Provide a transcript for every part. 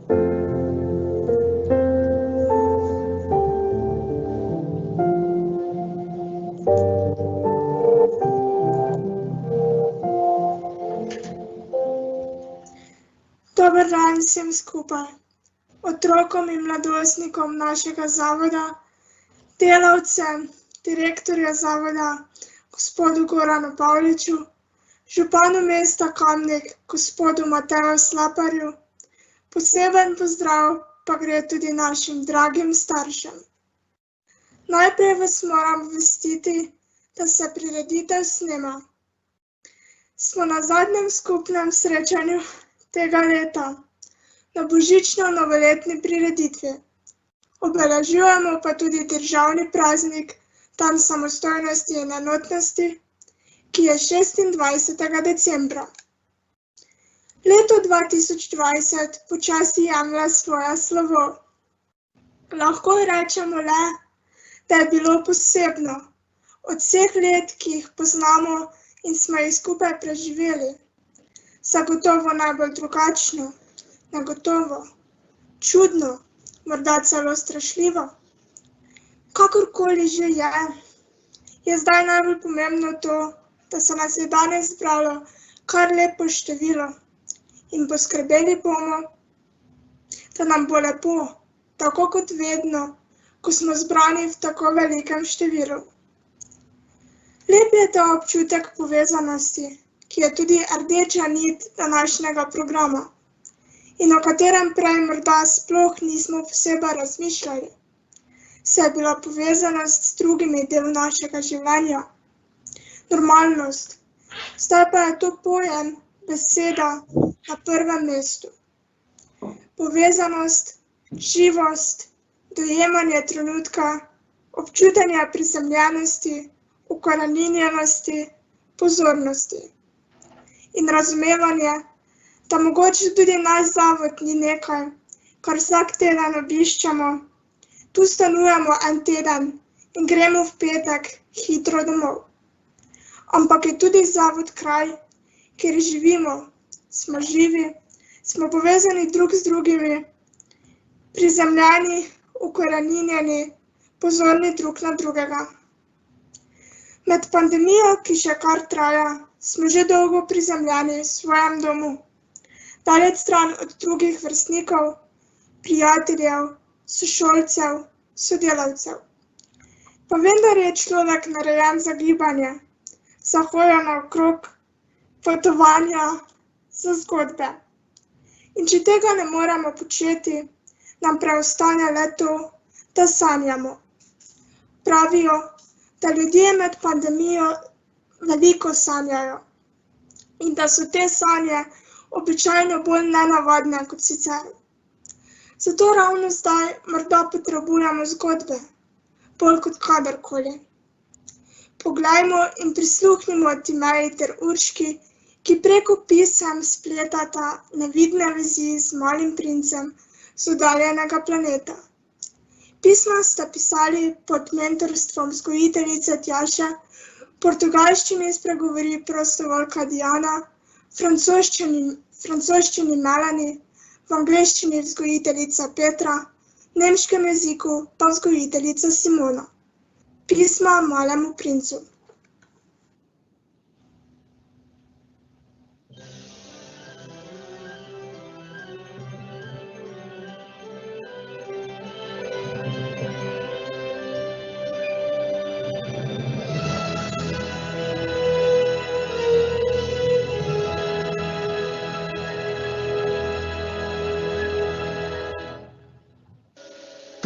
Dober dan vsem skupaj, otrokom in mladostnikom našega zavoda, delavcem, direktorja zavoda, gospodu Goranu Pavliču, županu mesta Kamnik, gospodu Mateju Slaparju. Poseben pozdrav pa gre tudi našim dragim staršem. Najprej vas moram obvestiti, da se prireditev snema. Smo na zadnjem skupnem srečanju tega leta, na božično-novoletni prireditvi. Obeležujemo pa tudi državni praznik, dan samostojnosti in enotnosti, ki je 26. decembra. Leto 2020 počasi jemlje svoje slovo. Lahko rečemo le, da je bilo posebno od vseh let, ki jih poznamo in smo jih skupaj preživeli. Zagotovo najbolj drugačno, negotovo, čudno, morda celo strašljivo. Kakorkoli že je zdaj najbolj pomembno to, da se nas je danes zbralo kar lepo število in poskrbeli bomo, da nam bo lepo, tako kot vedno, ko smo zbrani v tako velikem številu. Lep je ta občutek povezanosti, ki je tudi rdeča nit današnjega programa in o katerem prej morda sploh nismo posebej razmišljali, saj je bila povezanost s drugimi del našega življenja. Normalnost, zdaj pa je to pojem, beseda na prvem mestu. Povezanost, živost, dojemanje trenutka, občutenje prizemljenosti, ukoreninjenosti, pozornosti. In razumevanje, da mogoče tudi naš zavod ni nekaj, kar vsak teden obiščemo. Tu stanujemo en teden in gremo v petek hitro domov. Ampak je tudi zavod kraj, kjer živimo, smo živi, smo povezani drug z drugimi, prizemljeni, ukoreninjeni, pozorni drug na drugega. Med pandemijo, ki še kar traja, smo že dolgo prizemljeni v svojem domu, daleč stran od drugih vrstnikov, prijateljev, sošolcev, sodelavcev. Pa vendar je človek narejen za gibanje, za hojo naokrog, potovanja, za zgodbe. In če tega ne moremo početi, nam preostane le to, da sanjamo. Pravijo, da ljudje med pandemijo veliko sanjajo in da so te sanje običajno bolj nenavadne kot sicer. Zato ravno zdaj morda potrebujemo zgodbe, bolj kot kadarkoli. Poglejmo in prisluhnimo Timeji ter Urški, ki preko pisem spletata nevidne vezi z malim princem z oddaljenega planeta. Pisma sta pisali pod mentorstvom vzgojiteljice Tjaše, v portugalščini spregovori prostovoljka Diana, francoščini Melanie, v angleščini vzgojiteljica Petra, v nemškem jeziku pa vzgojiteljica Simona. Pisma malemu princu.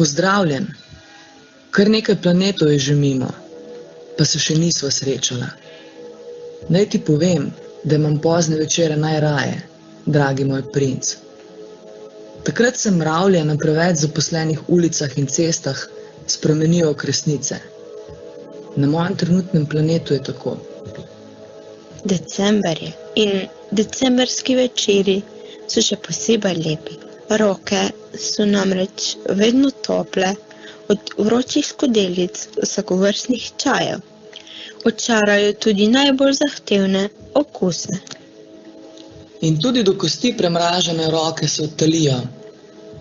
Pozdravljen, kar nekaj planetov je že mimo, pa se še nisva srečala. Naj ti povem, da imam pozne večere najraje, dragi moj princ. Takrat se mravlje na preveč zaposlenih ulicah in cestah spremenijo v kresnice. Na mojem trenutnem planetu je tako. December je in decemberski večeri so še posebej lepi. Roke so namreč vedno tople, od vročih skodelic do vsakovrstnih čajev. Očarajo tudi najbolj zahtevne okuse. In tudi do kosti premražene roke se odtalijo,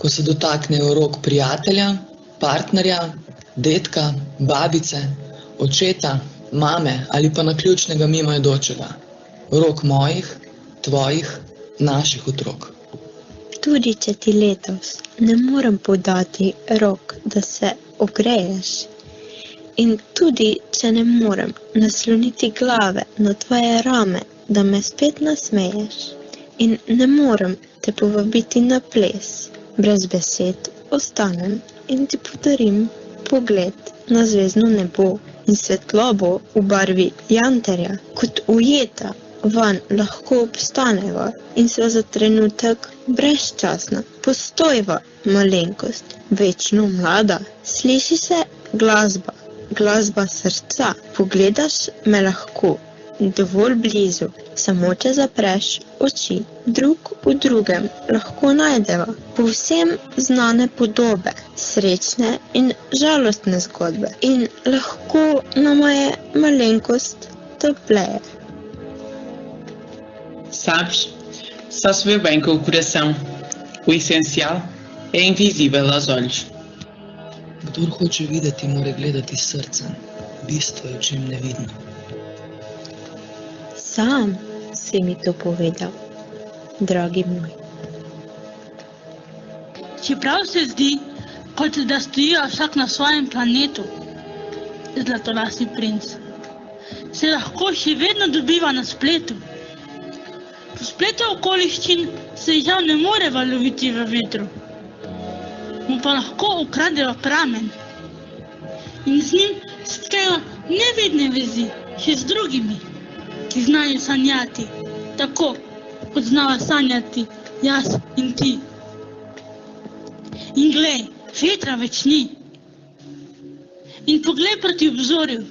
ko se dotaknejo rok prijatelja, partnerja, dedka, babice, očeta, mame ali pa naključnega mimoidočega. Rok mojih, tvojih, naših otrok. Tudi če ti letos ne morem podati rok, da se ogreješ. In tudi če ne morem nasloniti glave na tvoje rame, da me spet nasmeješ. In ne morem te povabiti na ples. Brez besed ostanem in ti podarim pogled na zvezdno nebo in svetlobo v barvi jantarja. Kot ujeta van lahko obstaneva in sva za trenutek brezčasna. Postojva, malenkost, večno mlada. Sliši se glasba, glasba srca. Pogledaš me lahko, dovolj blizu, samo če zapreš oči. Drug v drugem lahko najdeva povsem znane podobe, srečne in žalostne zgodbe. In lahko nama je malenkost topleje. Sabes, só se vê bem com o coração. O essencial é invisível aos olhos. Kdor hoče videti, mora gledati s srcem. Bistvo je v čem nevidno. Sam si mi to povedal, dragi moj. Čeprav se zdi, kot da stojijo vsak na svojem planetu, zlatolasni princ, se lahko še vedno dobiva na spletu. Po spletu okoliščin se žal ne moreva loviti v vetru, mu pa lahko ukradejo pramen in z njim sklejo nevidne vezi še z drugimi, ki znajo sanjati, tako kot znava sanjati jaz in ti. In glej, vetra več ni. In poglej proti obzorju,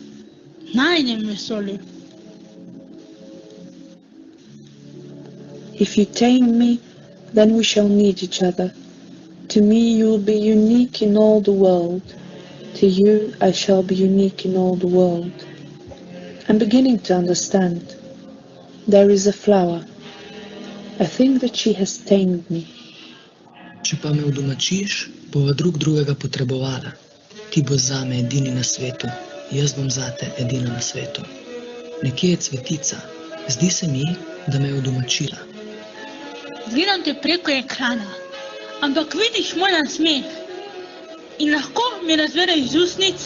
najnem vesolju. If you tame me, then we shall need each other. To me you will be unique in all the world. To you I shall be unique in all the world. I'm beginning to understand. There is a flower. I think that she has tamed me. Če pa me udomačiš, bova drug drugega potrebovala. Ti bo zame edini na svetu, jaz bom zate edina na svetu. Nekje je cvetica, zdi se mi, da me je udomačila. Gledam te preko ekrana, ampak vidiš moj nasmeh in lahko mi razvereš z usnic,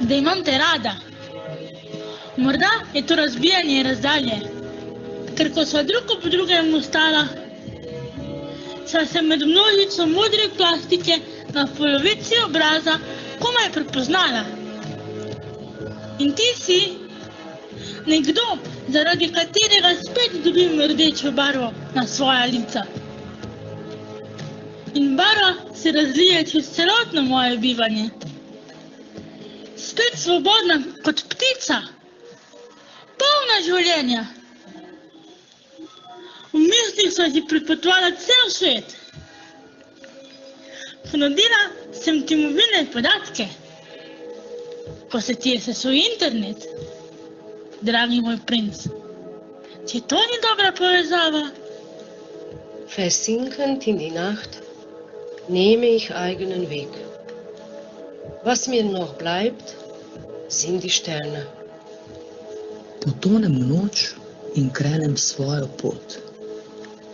da imam te rada. Morda je to razbijanje razdalje, ker ko sva drug ob drugem ostala, sva se med množico modre plastike na polovici obraza komaj prepoznala. In ti si nekdo, zaradi katerega spet dobim rdečo barvo na svoja lica. In barva se razlije čez celotno moje bivanje. Spet svobodna kot ptica, polna življenja. V mislih sva ti pripotovala cel svet. Ponudila sem ti mobilne podatke, ko se ti je sesul internet, dragi moj princ. Če to ni dobra povezava? Versinkend in die Nacht nehme ich eigenen Weg. Was mir noch bleibt, sind die Sterne. Potonem v noč in krenem svojo pot.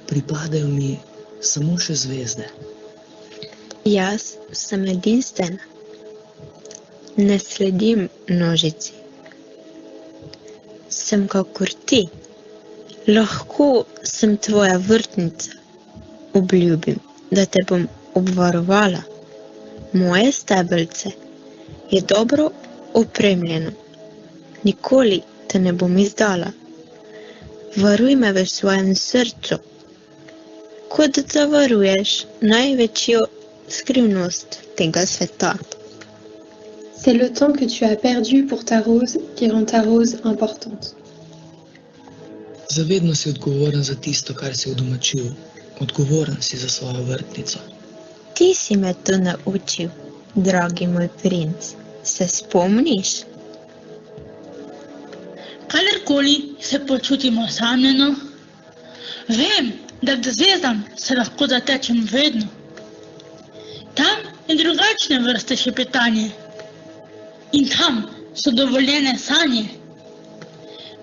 Pripadajo mi samo še zvezde. Jaz sem edinstvena. Ne sledim množici. Sem kakor ti. Lahko sem tvoja vrtnica. Obljubim, da te bom obvarovala. Moje stebelce je dobro opremljeno. Nikoli te ne bom izdala. Varuj me v svojem srcu, kot zavaruješ največjo skrivnost tega sveta. C'est le temps que tu as perdu pour ta rose qui rend ta rose importante. Zavedno si odgovoren za tisto, kar si udomačil. Odgovoren si za svojo vrtnico. Ti si me to naučil, dragi moj princ. Se spomniš? Kadarkoli se počutim osamljeno, vem, da k zvezdam se lahko zatečem vedno. in drugačne vrste šepetanje. In tam so dovoljene sanje.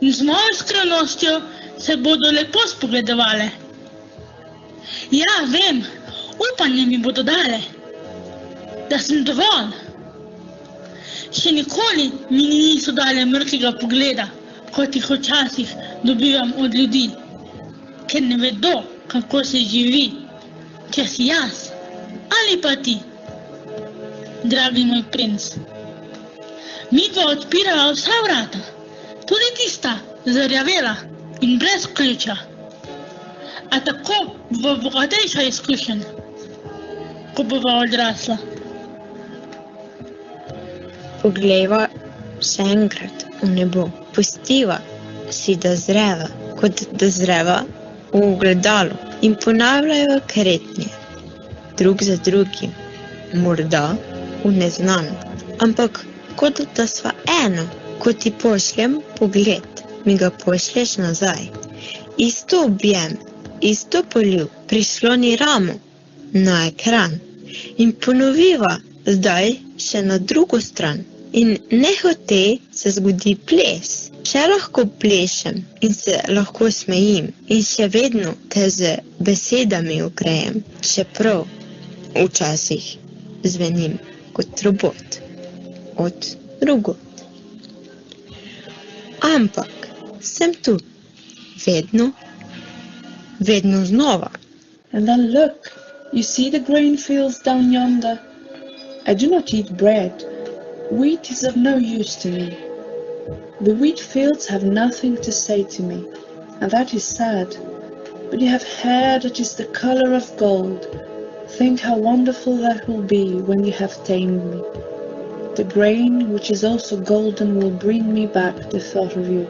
In z mojo skrivnostjo se bodo lepo spogledovale. Ja, vem, upanje mi bodo dale, da sem dovolj. Še nikoli mi niso dale mrkega pogleda, kot jih včasih dobivam od ljudi, ker ne vedo, kako se živi, če si jaz ali pa ti, dragi moj princ. Midva odpirava vsa vrata, tudi tista zarjavela in brez ključa. A tako bova bogatejša izkušenj, ko bova odrasla. Poglejva še enkrat v nebo, pustiva si, da zreva, kot da zreva v ogledalu in ponavljajva kretnje, drug za drugim, morda v neznano, ampak kot da sva eno, ko ti pošljem pogled, mi ga pošlješ nazaj. Isto objem, isto poljub, prisloni ramo na ekran in ponoviva zdaj še na drugo stran. In nehote se zgodi ples. Še lahko plešem in se lahko smejim in še vedno te z besedami ugrejem, čeprav včasih zvenim kot robot od drugod. Ampak sem tu, vedno znova. And then look, you see the grain fields down yonder? I do not eat bread. Wheat is of no use to me. The wheat fields have nothing to say to me, and that is sad. But you have hair that is the color of gold. Think how wonderful that will be when you have tamed me. The grain, which is also golden, will bring me back the thought of you,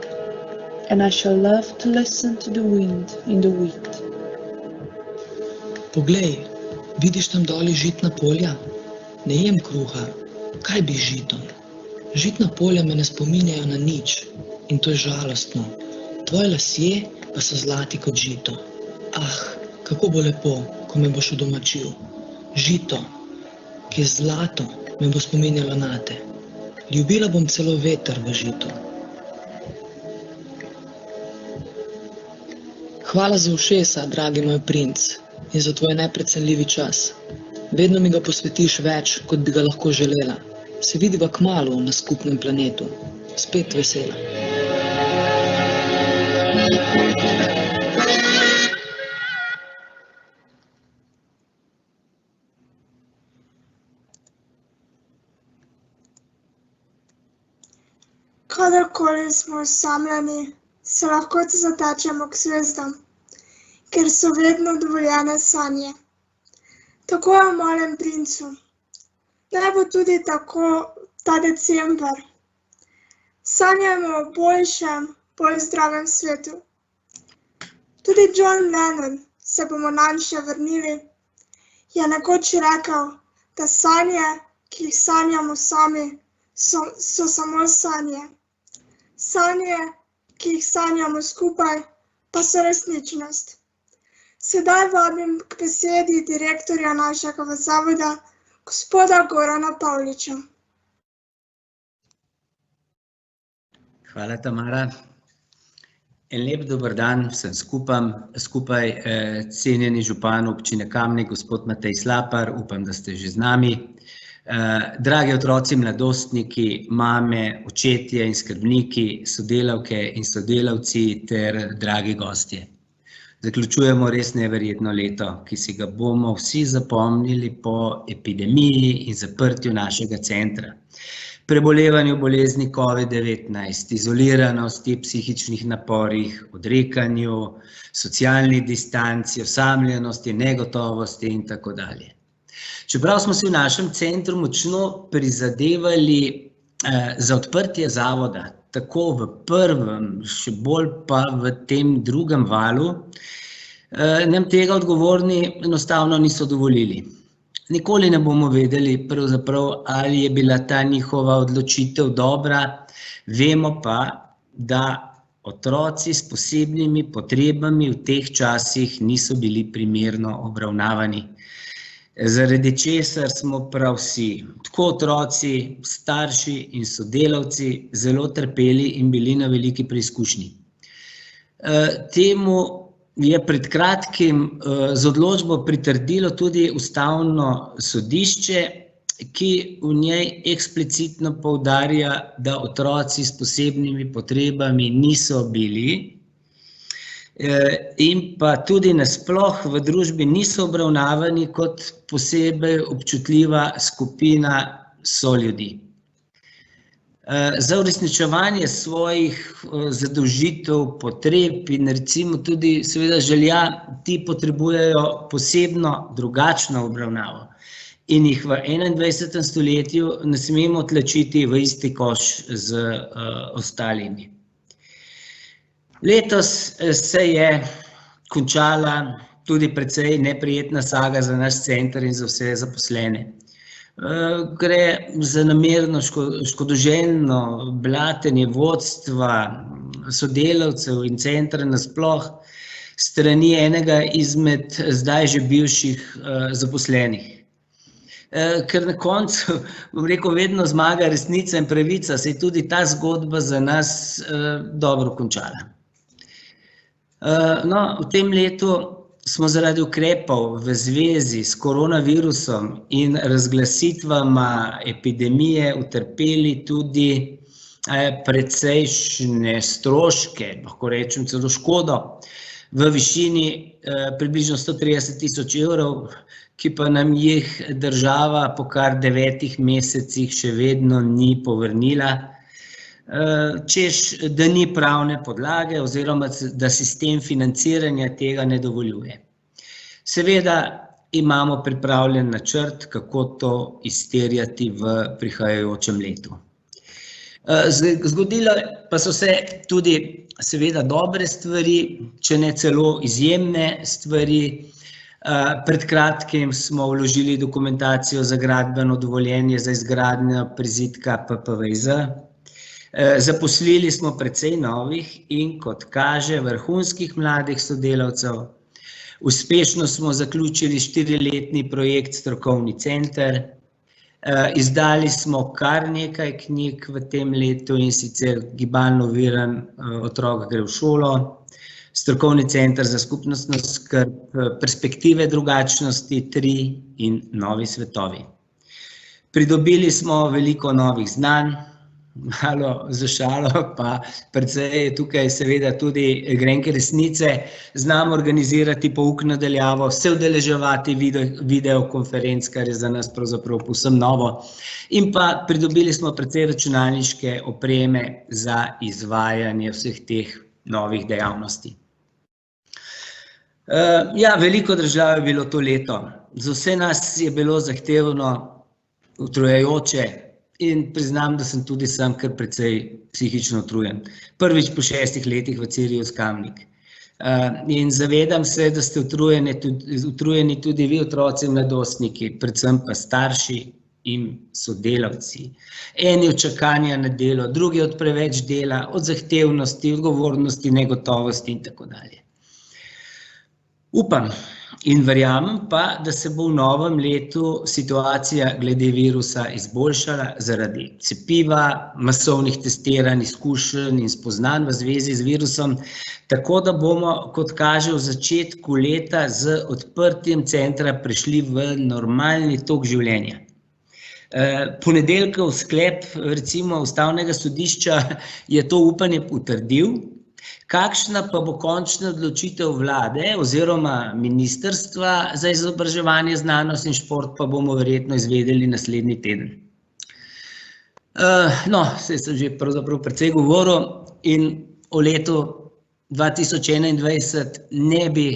and I shall love to listen to the wind in the wheat. Poglej, vidiš tam doli žitna polja? Ne jem kruha. Kaj bi žitom? Žitna polja me ne spominjajo na nič in to je žalostno. Tvoji lasje pa so zlati kot žito. Ah, kako bo lepo, ko me boš udomačil. Žito, ki je zlato, me bo spominjalo nate. Ljubila bom celo veter v žitu. Hvala za ušesa, dragi moj princ, in za tvoj neprecenljivi čas. Vedno mi ga posvetiš več, kot bi ga lahko želela. Se vidiva kmalu na skupnem planetu. Spet vesela. Kadarkoli smo osamljeni, se lahko zatečemo k zvezdam, ker so vedno dovoljene sanje. Tako je malem princu. Naj bo tudi tako ta december. Sanjajmo o boljšem, bolj zdravem svetu. Tudi John Lennon, se bomo nanj še vrnili, je nekoč rekel, da sanje, ki jih sanjamo sami, so samo sanje. Sanje, ki jih sanjamo skupaj, pa so resničnost. Sedaj vabim k besedi direktorja našega zavoda, gospoda Gorana Pavliča. Hvala, Tamara. En lep dober dan vsem skupaj, cenjeni župan občine Kamnik, gospod Matej Slapar, upam, da ste že z nami. Dragi otroci, mladostniki, mame, očetje in skrbniki, sodelavke in sodelavci ter dragi gostje. Zaključujemo res neverjetno leto, ki si ga bomo vsi zapomnili po epidemiji in zaprtju našega centra. Prebolevanju bolezni COVID-19, izoliranosti, psihičnih naporih, odrekanju, socialni distanci, osamljenosti, negotovosti in tako dalje. Čeprav smo si v našem centru močno prizadevali za odprtje zavoda, tako v prvem, še bolj pa v tem drugem valu, nam tega odgovorni enostavno niso dovolili. Nikoli ne bomo vedeli pravzaprav, ali je bila ta njihova odločitev dobra, vemo pa, da otroci s posebnimi potrebami v teh časih niso bili primerno obravnavani. zaradi česar smo prav vsi, tako otroci, starši in sodelavci, zelo trpeli in bili na veliki preizkušnji. Temu je pred kratkim z odločbo pritrdilo tudi Ustavno sodišče, ki v njej eksplicitno poudarja, da otroci s posebnimi potrebami niso bili in pa tudi nasploh v družbi niso obravnavani kot posebej občutljiva skupina soljudi. Za uresničevanje svojih zadolžitev, potreb in recimo tudi seveda želja, ti potrebujejo posebno drugačno obravnavo in jih v 21. stoletju ne smemo tlačiti v isti koš z ostalimi. Letos se je končala tudi precej neprijetna saga za naš center in za vse zaposlene. Gre za namerno škodoželjno blatenje vodstva, sodelavcev in centra nasploh strani enega izmed zdaj že bivših zaposlenih. Ker na koncu, bom rekel, vedno zmaga resnica in pravica, se je tudi ta zgodba za nas dobro končala. No, v tem letu smo zaradi ukrepov v zvezi s koronavirusom in razglasitvama epidemije utrpeli tudi precejšnje stroške, lahko rečem celo škodo, v višini približno 130.000 evrov, ki pa nam jih država po kar 9 mesecih še vedno ni povrnila, češ, da ni pravne podlage oziroma da sistem financiranja tega ne dovoljuje. Seveda imamo pripravljen načrt, kako to izterjati v prihajajočem letu. Zgodile pa so se tudi seveda dobre stvari, če ne celo izjemne stvari. Pred kratkim smo vložili dokumentacijo za gradbeno dovoljenje za izgradnjo prizidka PPVZ. Zaposlili smo precej novih in, kot kaže, vrhunskih mladih sodelavcev. Uspešno smo zaključili 4-letni projekt Strokovni center. Izdali smo kar nekaj knjig v tem letu, in sicer Gibalno oviran otrok gre v šolo, Strokovni center za skupnostno skrb, Perspektive drugačnosti 3 in Novi svetovi. Pridobili smo veliko novih znanj, malo za šalo, pa precej tukaj seveda tudi grenke resnice. Znamo organizirati pouk na daljavo, se udeleževati videokonferenc, kar je za nas pravzaprav povsem novo, in pa pridobili smo precej računalniške opreme za izvajanje vseh teh novih dejavnosti. Ja, veliko držav je bilo to leto. Za vse nas je bilo zahtevno, utrujajoče, in priznam, da sem tudi sam kar precej psihično utrujen. Prvič po 6 letih v Sirius Kamnik. In zavedam se, da ste utrujeni tudi vi, otroci in mladostniki, predvsem pa starši in sodelavci. Eni od čakanja na delo, drugi od preveč dela, od zahtevnosti, odgovornosti, negotovosti in tako dalje. Upam in verjamem pa, da se bo v novem letu situacija glede virusa izboljšala zaradi cepiva, masovnih testiranj, izkušenj in spoznanj v zvezi z virusom, tako da bomo, kot kaže, v začetku leta z odprtjem centra prišli v normalni tok življenja. Ponedeljkov sklep, recimo Ustavnega sodišča, je to upanje potrdil. Kakšna pa bo končna odločitev vlade oziroma ministrstva za izobraževanje, znanost in šport, pa bomo verjetno izvedeli naslednji teden. No, saj sem že pravzaprav precej govoril in o letu 2021 ne bi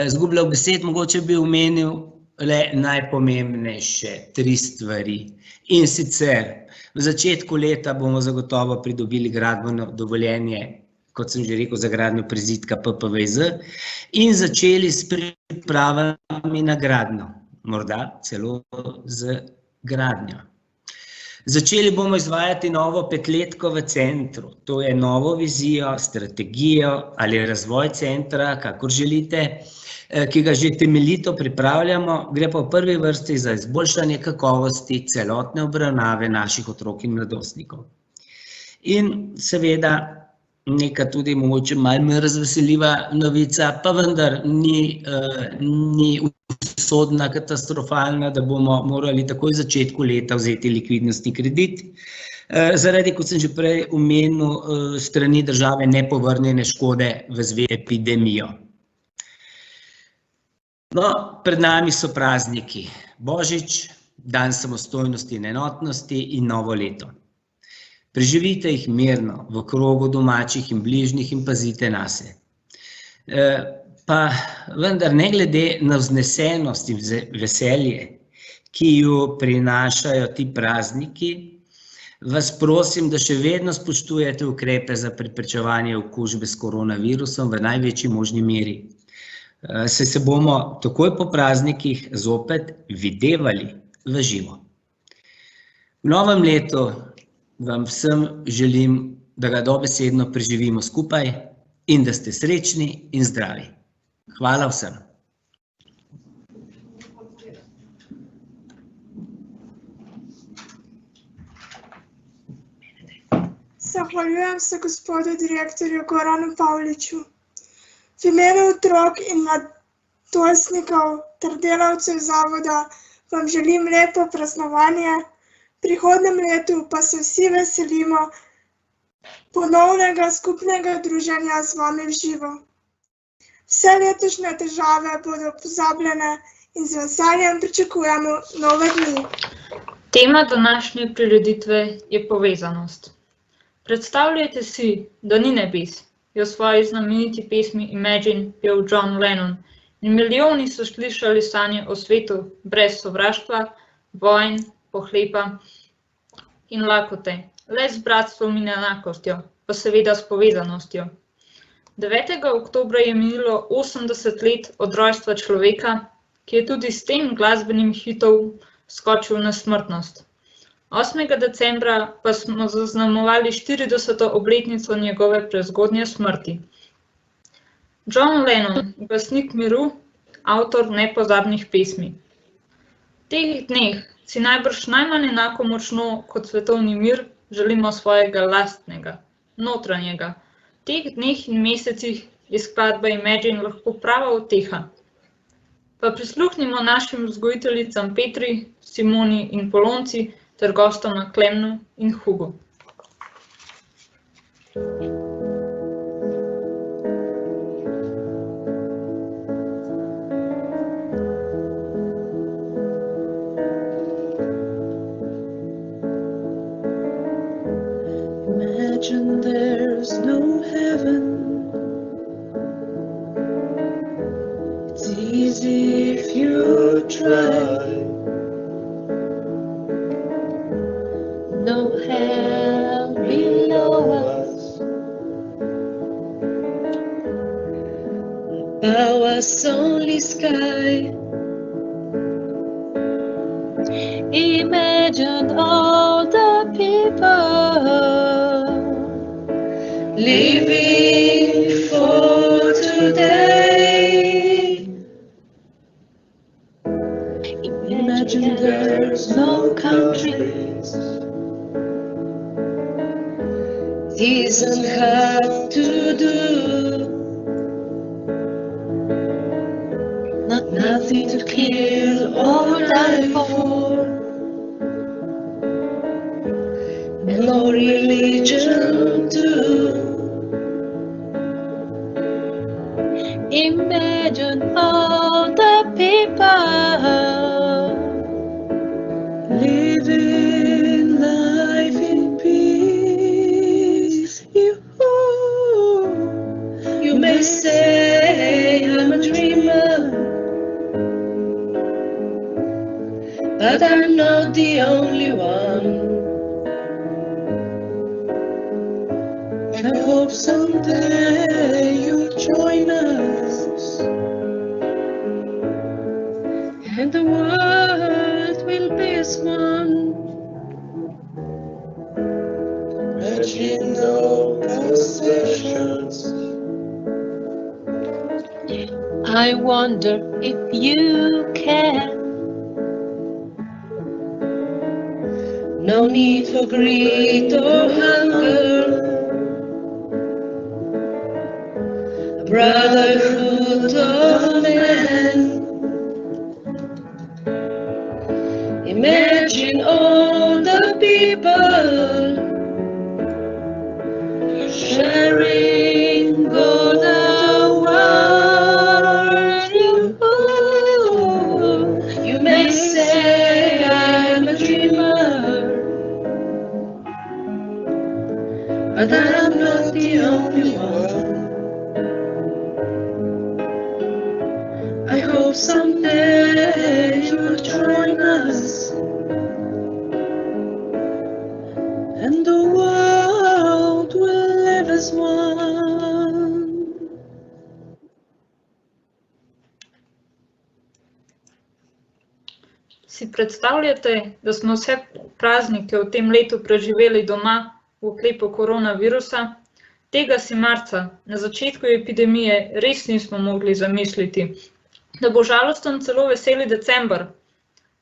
izgubljal besed, mogoče bi omenil le najpomembnejše 3 stvari. In sicer, v začetku leta bomo zagotovo pridobili gradbeno dovoljenje, kot sem že rekel, za gradnjo prizidka PPVZ in začeli s pripravami na gradnjo, morda celo z gradnjo. Začeli bomo izvajati novo petletko v centru. To je novo vizijo, strategijo ali razvoj centra, kakor želite, ki ga že temeljito pripravljamo. Gre pa v prvi vrsti za izboljšanje kakovosti celotne obravnave naših otrok in mladostnikov. In seveda neka tudi mogoče malo me razveseljiva novica, pa vendar ni usodna, katastrofalna, da bomo morali takoj v začetku leta vzeti likvidnostni kredit, zaradi, kot sem že prej omenil, strani države nepovrnjene škode v zvezi z epidemijo. No, pred nami so prazniki, Božič, dan samostojnosti in enotnosti in novo leto. Preživite jih mirno, v krogu domačih in bližnjih in pazite nase. Pa vendar ne glede na vznesenost in veselje, ki jo prinašajo ti prazniki, vas prosim, da še vedno spoštujete ukrepe za preprečevanje okužbe s koronavirusom v največji možni meri. Saj se bomo takoj po praznikih zopet videvali v živo. V novem letu vam vsem želim, da ga dobesedno preživimo skupaj in da ste srečni in zdravi. Hvala vsem. Zahvaljujem se gospodu direktorju Goranu Pavliču. V imenu otrok in mladostnikov ter delavcev zavoda vam želim lepo praznovanje. V prihodnjem letu pa se vsi veselimo ponovnega skupnega druženja z vami v živo. Vse letošnje težave bodo pozabljene in z veseljem pričakujemo nove dni. Tema današnje prireditve je povezanost. Predstavljajte si, da ni nebes, je v svoji znameniti pesmi Imagine pel John Lennon in milijoni so slišali sanje o svetu brez sovraštva, vojn, pohlepa in lakote, le z bratstvom in enakostjo, pa seveda s povezanostjo. 9. oktobra je minilo 80 let od rojstva človeka, ki je tudi s tem glasbenim hitom skočil na smrtnost. 8. decembra pa smo zaznamovali 40. obletnico njegove prezgodnje smrti. John Lennon, glasnik miru, avtor nepozabnih pesmi. V teh dneh si najbrž najmanj enako močno kot svetovni mir želimo svojega lastnega, notranjega. V teh dneh in mesecih je skladba Imagine lahko prava uteha. Pa prisluhnimo našim vzgojiteljicam Petri, Simoni in Polonci ter gostoma Klemnu in Hugu. Imagine there's no heaven. It's easy if you try. No hell below us. Above us only sky. Imagine all the people living for today. Imagine there's no countries. Isn't hard to do. Nothing to kill or die for. No religion too. Imagine all the people living life in peace. You may say I'm a dreamer, but I'm not the only one. I hope someday you'll join us, and the world will be as one. I wonder if you care. No need for greed or hunger, a brotherhood of men. Imagine all the people sharing all the world. You may say I'm a dreamer, but I'm not the only one. I hope someday you'll join us, and the world will live as one. Si predstavljate, da smo vse praznike v tem letu preživeli doma v oklepu koronavirusa? Tega si marca, na začetku epidemije, res nismo mogli zamisliti, da bo žalosten celo veseli december.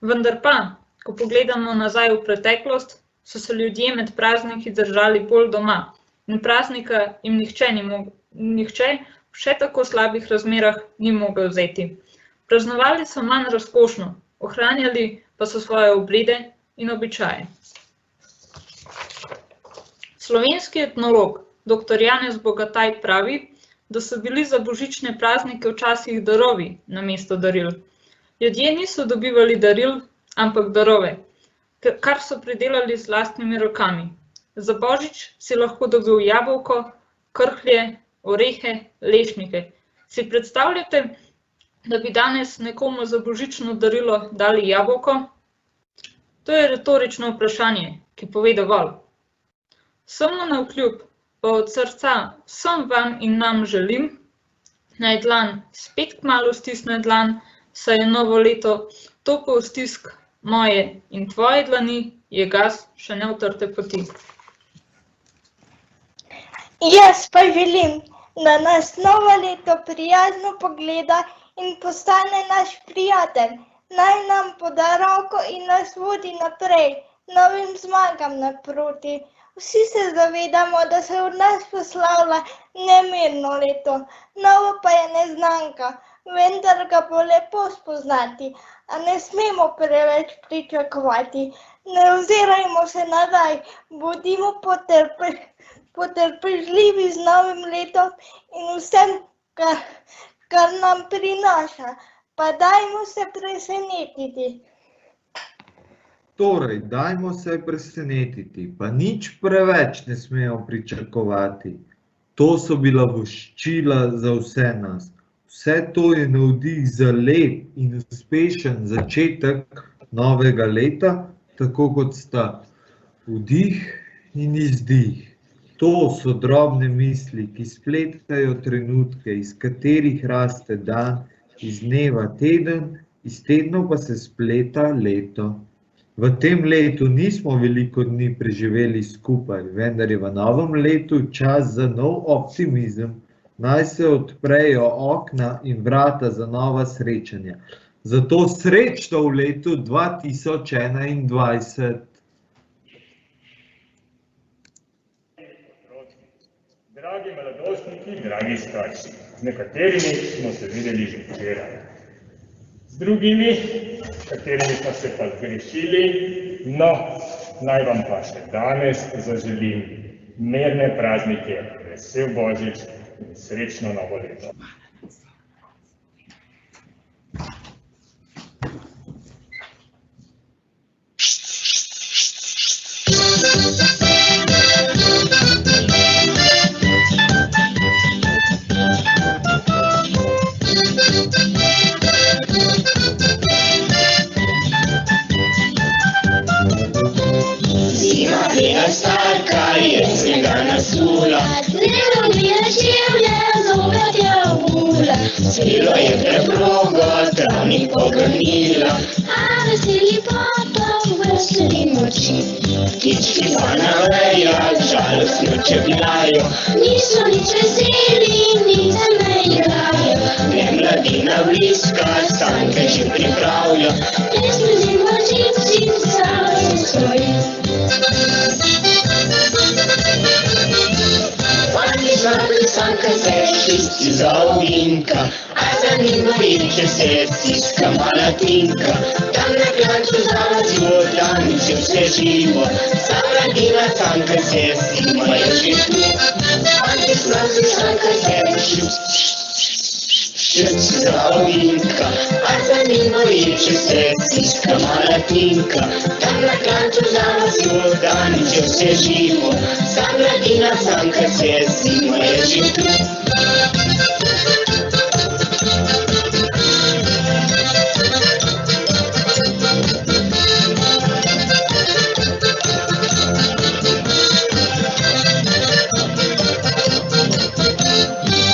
Vendar pa, ko pogledamo nazaj v preteklost, so se ljudje med prazniki držali bolj doma in praznika jim nihče v še tako slabih razmerah ni mogel vzeti. Praznovali so manj razkošno, ohranjali pa so svoje obrede in običaje. Slovenski etnolog dr. Janez Bogataj pravi, da so bili za božične praznike včasih darovi namesto daril. Ljudje niso dobivali daril, ampak darove, kar so pridelali z lastnimi rokami. Za božič si lahko dobil jabolko, krhlje, orehe, lešnike. Si predstavljate, da bi danes nekomu za božično darilo dali jabolko? To je retorično vprašanje, ki pove dovolj. Vsemu navkljub pa od srca vsem vam in nam želim, naj dlan spet kmalu stisne dlan, saj je novo leto topel stisk moje in tvoje dlani, je gas še neutrte poti. Jaz pa želim, da nas novo leto prijazno pogleda in postane naš prijatelj. Naj nam poda roko in nas vodi naprej, novim zmagam naproti. Vsi se zavedamo, da se od nas poslavlja nemirno leto, novo pa je neznanka, vendar ga bo lepo spoznati, a ne smemo preveč pričakovati. Ne ozirajmo se nazaj, bodimo potrpežljivi z novim letom in vsem, kar nam prinaša, pa dajmo se presenetiti. Torej, dajmo se presenetiti, pa nič preveč ne smemo pričakovati. To so bila voščila za vse nas. Vse to je navdih za lep in uspešen začetek novega leta, tako kot sta vdih in izdih. To so drobne misli, ki spletajo trenutke, iz katerih raste dan, iz dneva teden, iz tednov pa se spleta leto. V tem letu nismo veliko dni preživeli skupaj, vendar je v novem letu čas za nov optimizem. Naj se odprejo okna in vrata za nova srečanja. Zato srečno v letu 2021. Dragi mladostniki, dragi starši, z nekaterimi smo se videli že včeraj. Z drugimi, katerimi smo se pa zgrešili, no, naj vam pa še danes zaželim mirne praznike, vesel Božič in srečno novo leto. Svilo je preprogo, travnik pogrnilo, a veseli potop, veseli moči. Ptički pa na vejah žalostno čebljajo, niso nič veseli, nič se ne igrajo. Ne mladina bliska, Stanka že pripravlja, pesmi zimočici zraven stoji. Fantje znali Stanka zešlici za ovinka, a za njim bojiče se stiska mala Tinka. Tam na klancu zalazio danice vse živo, sa mladina Stanka se imajo že tu. Fantje znali Stanka zešlici za ovinka, a za njim bojiče se stiska mala Tinka. Tam na klancu zalazio danice vse živo, sa mladina Stanka se imajo že tu.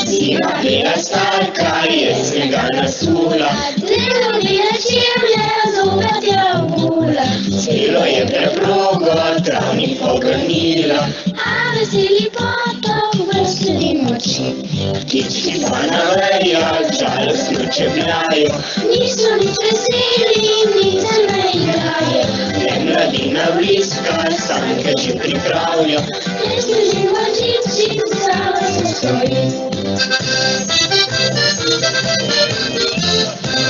Zima bila starka, jesnega nasula, delovnije čevlje zopet je obula. Celo je preprogo, travnik pogrnila, a veseli potok vrstni moči. Ptički pa na vejah žalostno čebljajo, niso nič veseli, nič se ne igrajo. Le mladina bliska, Stanka že pripravlja, pesmi živočici zraven stoji.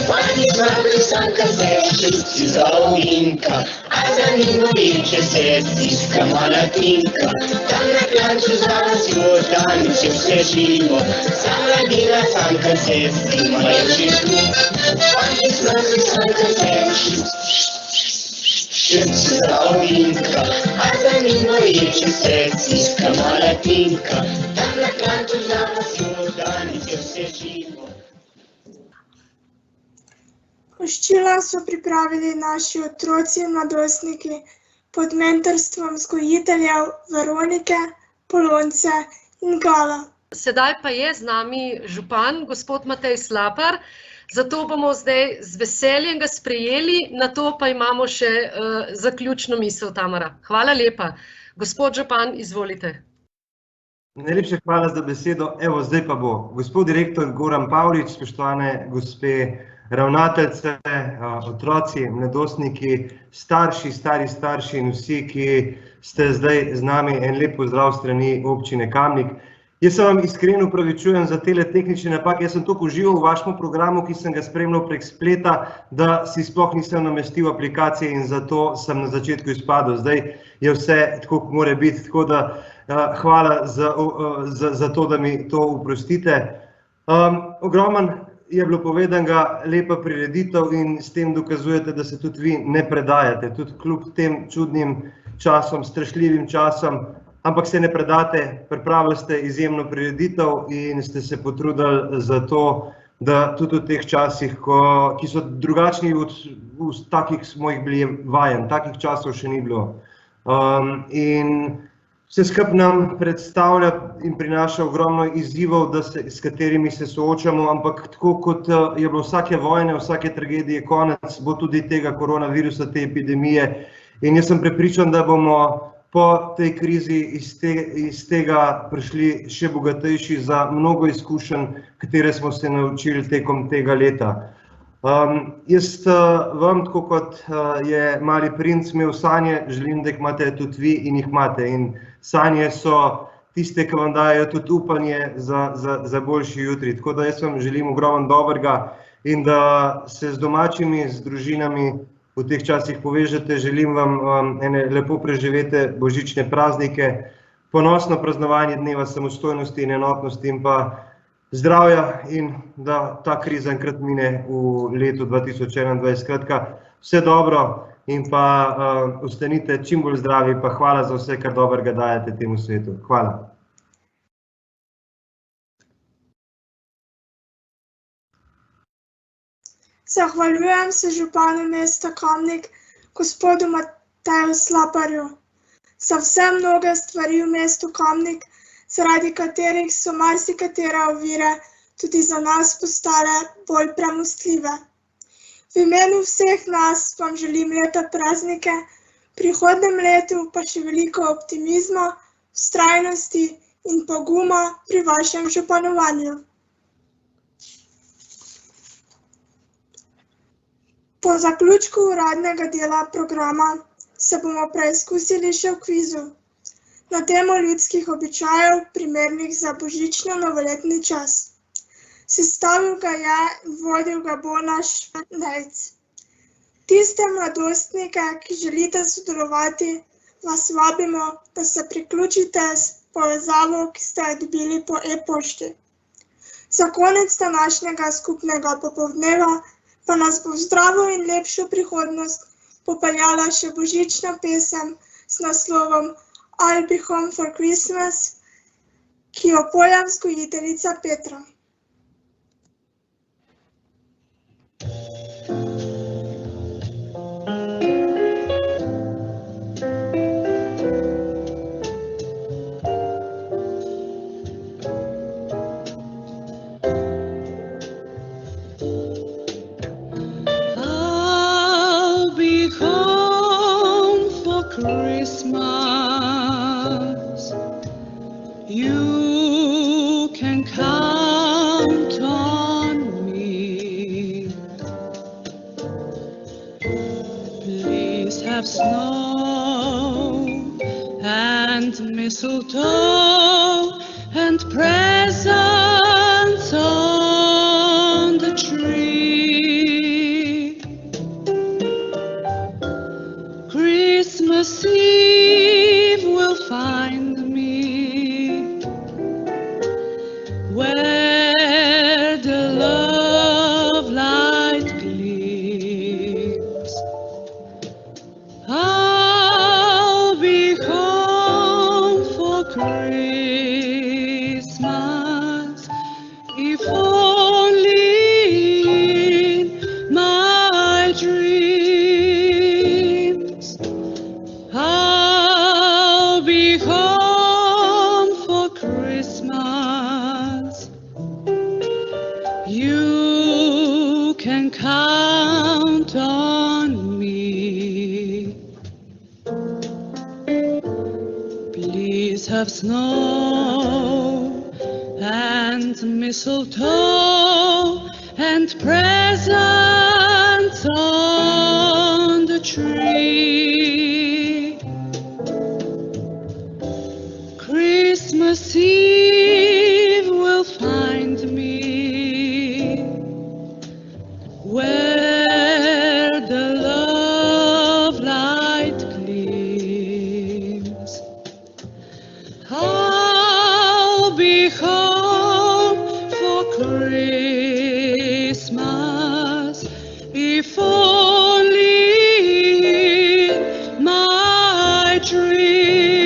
Fantje znali Stanka zešlici za ovinka, a za njim bojiče se stiska mala Tinka. Tam na klancu zalazio danice vse živo, sa mladina Stanka se imajo že tu. Fantje znali Stanka zešlici za ovinka, a za njim bojiče se stiska mala Tinka. Tam na klancu zalazio danice vse živo. Koščila so pripravili naši otroci in mladostniki pod mentorstvom vzgojiteljev Veronike, Polonce in Gala. Sedaj pa je z nami župan, gospod Matej Slapar, zato bomo zdaj z veseljem ga sprejeli, nato pa imamo še zaključno misel, Tamara. Hvala lepa. Gospod župan, izvolite. Najlepša hvala za besedo. Evo, zdaj pa bo. Gospod direktor Goran Pavlič, spoštovane gospe ravnateljice, otroci, mladostniki, starši, stari starši in vsi, ki ste zdaj z nami, en lep pozdrav s strani občine Kamnik. Jaz se vam iskreno opravičujem za tele tehnične napake, jaz sem toliko užival v vašem programu, ki sem ga spremljal prek spleta, da si sploh nisem namestil aplikacije in zato sem na začetku izpadel. Zdaj je vse tako, kot mora biti, tako da hvala za to, da mi to oprostite. Ogromen je bilo povedanega, lepa prireditev in s tem dokazujete, da se tudi vi ne predajate, tudi kljub tem čudnim časom, strašljivim časom, ampak se ne predate, pripravili ste izjemno prireditev in ste se potrudili za to, da tudi v teh časih, ki so drugačni od takih smo jih bili vajen, takih časov še ni bilo. In vse skupaj nam predstavlja in prinaša ogromno izzivov, s katerimi se soočamo, ampak tako kot je bilo vsake vojne, vsake tragedije konec, bo tudi tega koronavirusa, te epidemije. In jaz sem prepričan, da bomo po tej krizi iz tega prišli še bogatejši za mnogo izkušenj, katere smo se naučili tekom tega leta. Jaz vam, tako kot je Mali princ imel sanje, želim, da jih imate tudi vi in jih imate. In sanje so tiste, ki vam dajo tudi upanje za boljši jutri. Tako da jaz vam želim ogromno dobrega in da se z domačimi, z družinami v teh časih povežete. Želim vam ene lepo preživete božične praznike, ponosno praznovanje dneva samostojnosti in enotnosti in pa zdravja in da ta kriza enkrat mine v letu 2021. Skratka, vse dobro in pa ostanite čim bolj zdravi, pa hvala za vse, kar dobrega dajete temu svetu. Hvala. Zahvaljujem se županu mesta Kamnik, gospodu Mateju Slaparju, za vse mnoge stvari v mestu Kamnik, zaradi katerih so marsikatere ovire tudi za nas postale bolj premostljive. V imenu vseh nas vam želim lepe praznike, v prihodnjem letu pa še veliko optimizma, vztrajnosti in poguma pri vašem županovanju. Po zaključku uradnega dela programa se bomo preizkusili še v kvizu na temo ljudskih običajev, primernih za božično-novoletni čas. Sestavil ga je in vodil ga bo naš Nejc. Tiste mladostnike, ki želite sodelovati, vas vabimo, da se priključite s povezavo, ki ste jo dobili po e-pošti. Za konec današnjega skupnega popoldneva pa nas bo v zdravo in lepšo prihodnost popeljala še božična pesem z naslovom I'll be home for Christmas, ki jo poje vzgojiteljica Petra. Christmas, you can count on me. Please have snow and mistletoe and presents on the tree. Christmas Eve will find me where the love light gleams. I'll be home for Christmas, if only in my dreams. I'll be home for Christmas. You can count on me. Please have snow and mistletoe and presents on the tree. Christmas Eve will find me where the love light gleams. I'll be home for Christmas, if only in my dreams.